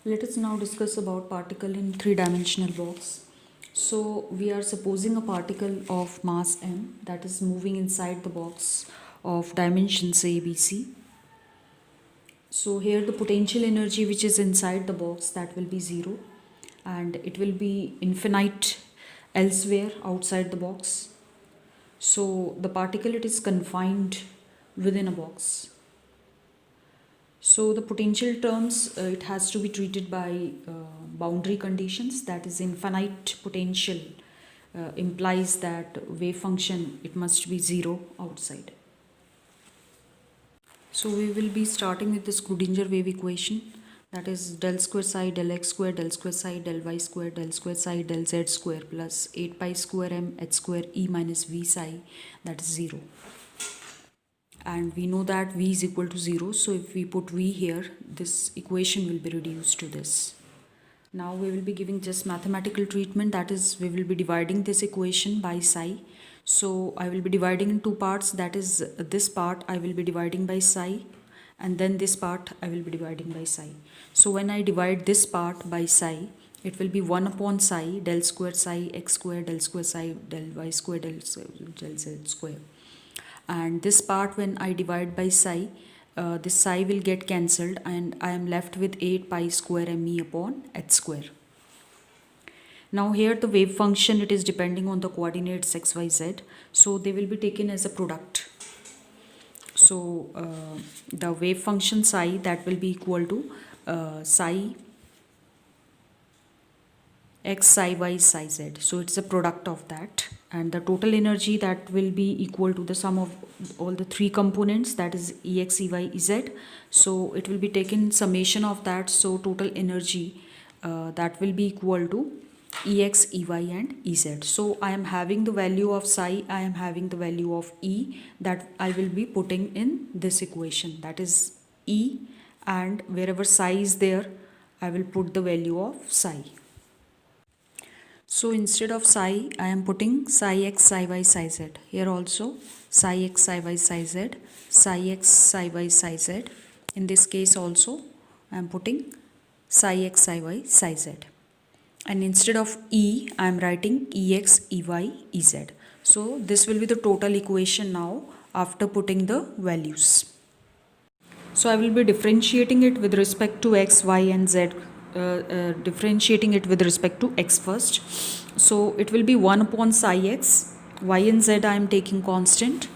Let us now discuss about particle in three-dimensional box. So we are supposing a particle of mass m that is moving inside the box of dimensions a, b, c. So here the potential energy which is inside the box, that will be 0, and it will be infinite elsewhere outside the box. So the particle, it is confined within a box. So the potential terms, it has to be treated by boundary conditions. That is, infinite potential implies that wave function, it must be 0 outside. So we will be starting with the Schrödinger wave equation, that is del square psi del x square del square psi del y square del square psi del z square plus 8 pi square m h square e minus v psi, that is 0. And we know that v is equal to 0, so if we put v here, this equation will be reduced to this. Now we will be giving just mathematical treatment, that is, we will be dividing this equation by psi. So I will be dividing in two parts, that is, this part I will be dividing by psi, and then this part I will be dividing by psi. So when I divide this part by psi, it will be 1 upon psi del square psi x square del square psi del y square del z square. And this part, when I divide by psi, this psi will get cancelled and I am left with 8 pi square me upon h square. Now here the wave function, it is depending on the coordinates x, y, z, so they will be taken as a product. So the wave function psi, that will be equal to psi x, psi y, psi z. So it's a product of that, and the total energy, that will be equal to the sum of all the three components, that is ex, ey, ez. So it will be taken summation of that, so total energy that will be equal to ex, ey and ez. So I am having the value of psi, I am having the value of e, that I will be putting in this equation, that is e, and wherever psi is there, I will put the value of psi. So instead of psi, I am putting psi x, psi y, psi z. Here also psi x, psi y, psi z, psi x, psi y, psi z. In this case also, I am putting psi x, psi y, psi z. And instead of e, I am writing ex, ey, ez. So this will be the total equation now after putting the values. So I will be differentiating it with respect to x, y and z. Differentiating it with respect to x first. So it will be 1 upon psi x, y and z I am taking constant.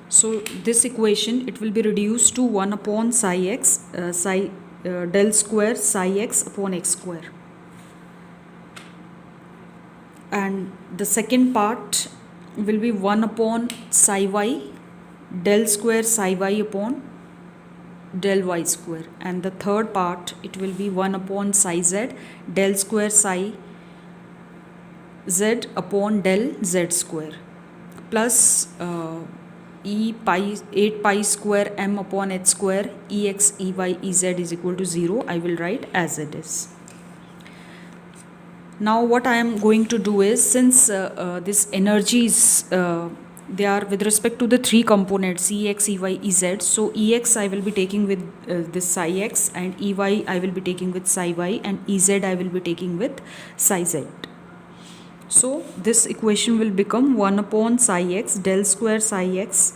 So this equation, it will be reduced to 1 upon psi x, del square psi x upon x square. And the second part will be 1 upon psi y, del square psi y upon del y square, and the third part, it will be 1 upon psi z, del square psi z upon del z square, plus 8 pi square m upon h square ex, ey, ez is equal to 0. I will write as it is. Now what I am going to do is, since this energy is they are with respect to the three components ex, ey, ez. So ex I will be taking with this psi x, and ey I will be taking with psi y, and ez I will be taking with psi z. So this equation will become 1 upon psi x, del square psi x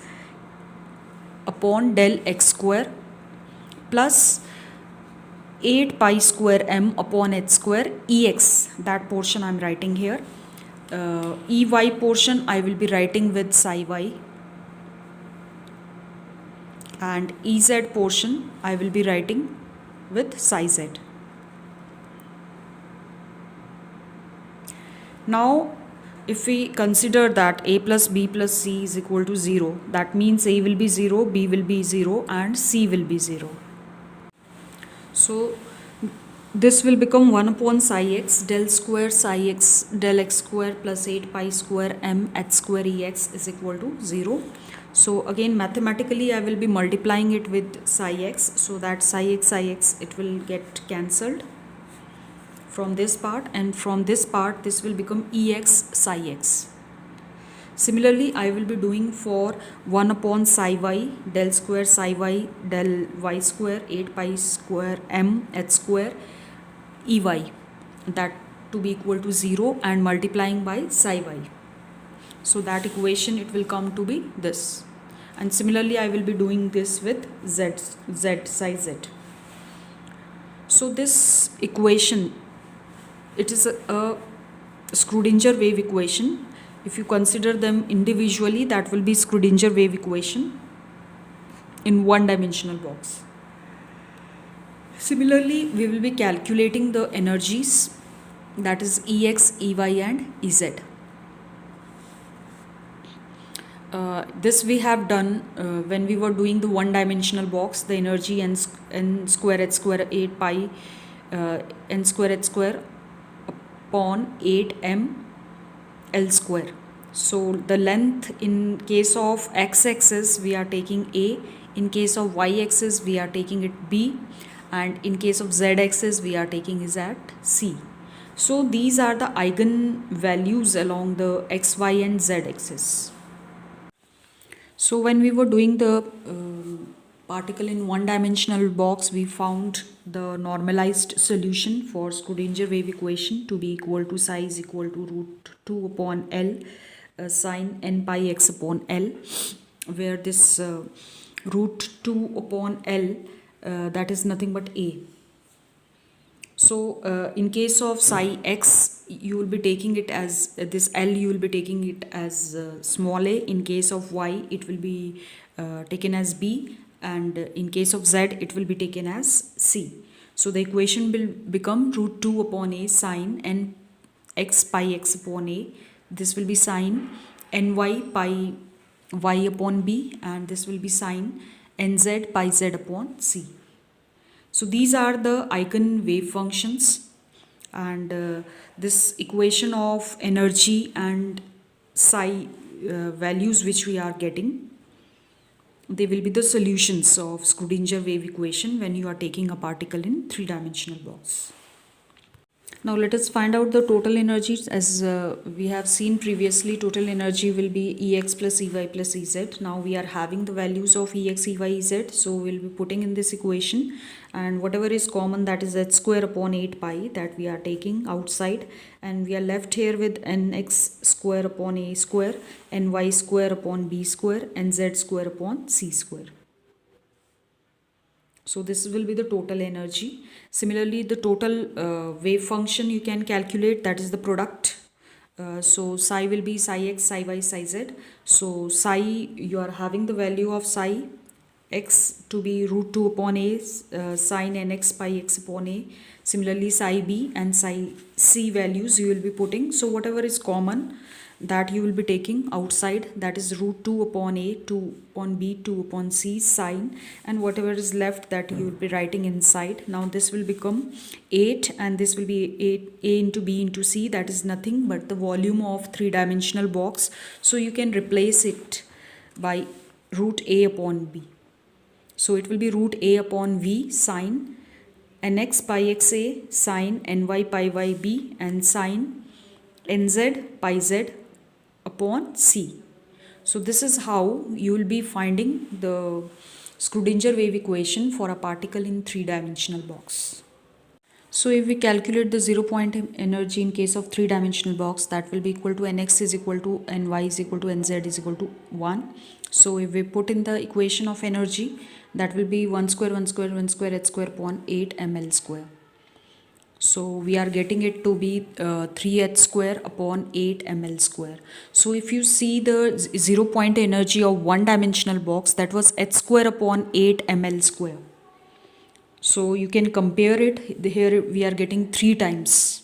upon del x square, plus 8 pi square m upon h square ex, that portion I am writing here. Ey portion I will be writing with psi y, and ez portion I will be writing with psi z. Now if we consider that a plus b plus c is equal to 0, that means a will be 0, b will be 0 and c will be 0. So this will become 1 upon psi x, del square psi x del x square plus 8 pi square m h square ex is equal to 0. So again mathematically I will be multiplying it with psi x, so that psi x it will get cancelled from this part, and from this part this will become ex psi x. Similarly, I will be doing for 1 upon psi y del square psi y del y square 8 pi square m h square ey, that to be equal to 0 and multiplying by psi y. So that equation, it will come to be this. And similarly, I will be doing this with z psi z. So this equation, it is a Schrodinger wave equation. If you consider them individually, that will be Schrodinger wave equation in one-dimensional box. Similarly, we will be calculating the energies, that is Ex, Ey and Ez. This we have done when we were doing the one-dimensional box, the energy n square h square 8 pi n square h square upon 8 m L square. So the length in case of x-axis we are taking A, in case of y-axis we are taking it B, and in case of z-axis we are taking is at C. So these are the eigen values along the x, y and z-axis. So when we were doing the particle in one-dimensional box, we found the normalized solution for Schrodinger wave equation to be equal to psi is equal to root 2 upon L sine n pi x upon L, where this root 2 upon L, that is nothing but A. So in case of psi x, you will be taking it as this L, you will be taking it as small a. In case of y, it will be taken as B, and in case of z, it will be taken as C. So the equation will become root 2 upon a sine n x pi x upon a. This will be sine ny pi y upon b, and this will be sine nz pi z upon c. So these are the eigen wave functions, and this equation of energy and psi values which we are getting, they will be the solutions of Schrodinger wave equation when you are taking a particle in three-dimensional box. Now let us find out the total energies. As we have seen previously, total energy will be Ex plus Ey plus Ez. Now we are having the values of Ex, Ey, Ez. So we will be putting in this equation, and whatever is common, that is h square upon 8 pi, that we are taking outside, and we are left here with nx square upon a square, ny square upon b square, and z square upon c square. So this will be the total energy. Similarly, the total wave function you can calculate, that is the product. So psi will be psi x, psi y, psi z. So psi, you are having the value of psi x to be root 2 upon a sine nx pi x upon a. Similarly, psi b and psi c values you will be putting. So whatever is common, that you will be taking outside, that is root 2 upon a, 2 upon b, 2 upon c sine, and whatever is left, that you will be writing inside. Now this will become 8, and this will be 8 a into b into c, that is nothing but the volume of three-dimensional box. So you can replace it by root a upon b. So it will be root a upon v sine nx pi x a sine ny pi y b and sine nz pi z upon c. So this is how you will be finding the Schrodinger wave equation for a particle in three-dimensional box. So if we calculate the 0-point energy in case of three-dimensional box, that will be equal to nx is equal to ny is equal to nz is equal to 1. So if we put in the equation of energy, that will be 1 square 1 square 1 square h square upon 8 ml square. So we are getting it to be 3h square upon 8 ml square. So if you see the 0-point energy of one-dimensional box, that was h square upon 8 ml square. So you can compare it. Here we are getting 3 times.